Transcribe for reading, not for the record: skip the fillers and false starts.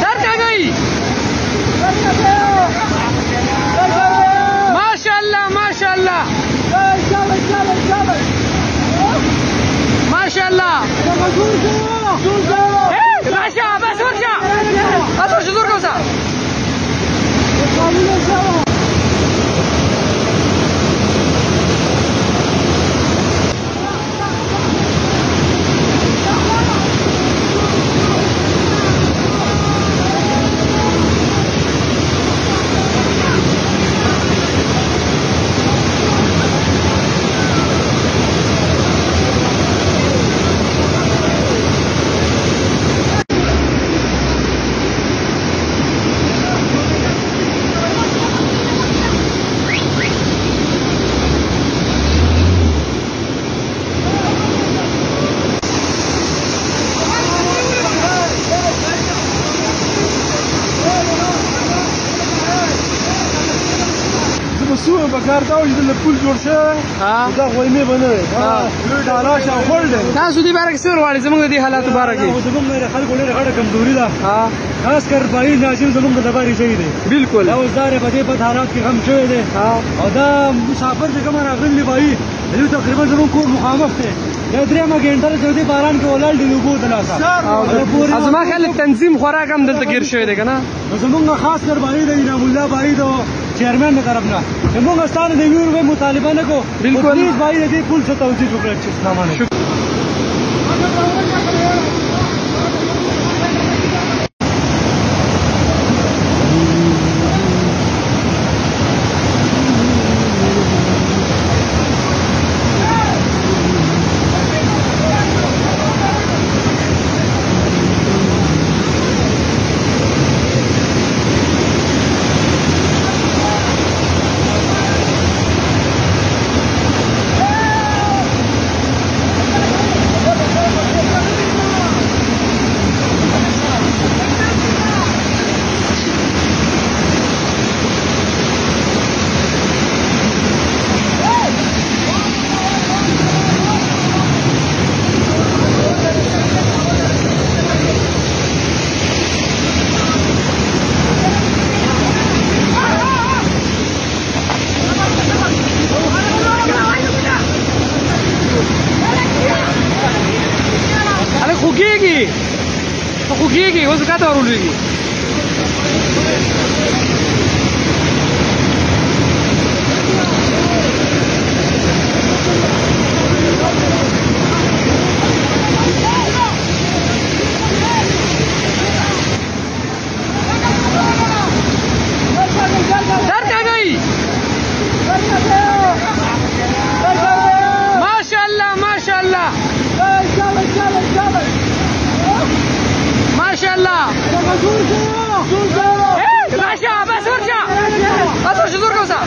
डर क्या गई माशाल्लाह माशाल्लाह माशाल्लाह Russia بس ورجع اطرش دور كوسا مسوء بکار دا چې د پول جوړ شوی دا غویمې به نه وي دا راشه خړ دی تاسو دې باره کې څه غواړئ زموږ د دې حالاتو باره کې زموږ د خلکو ډېره غټه کمزوري ده خاص کر بهیر ناظم زموږ د دبارې شوي دی بالکل دا اوس دا په دې بد حالات کې غم شوی دی او دا مسافر چې کوم راغلي بهیر دوی تقریبا زموږ کور مخامخ دی دا درېیمه ګنټه د دې باران کې ولاړ دي د اوبو د لاسه زما خیال تنظیم خوراک هم دلته ګیر شوی دی که نه زموږ خاص کر بهیر د انعام الله بهیر د چیرمن د طرف نه زموږ ستانه د ویور مطالبه نه کوو بالکل پلیز بهیر د دې پول څه توجیه وکړه چې اسلامانه خوږیږي اوس کاته ورولېږي डर क्या गई माशाल्लाह माशाल्लाह माशाल्लाह Russia بس ورجع اطرش دور كوسا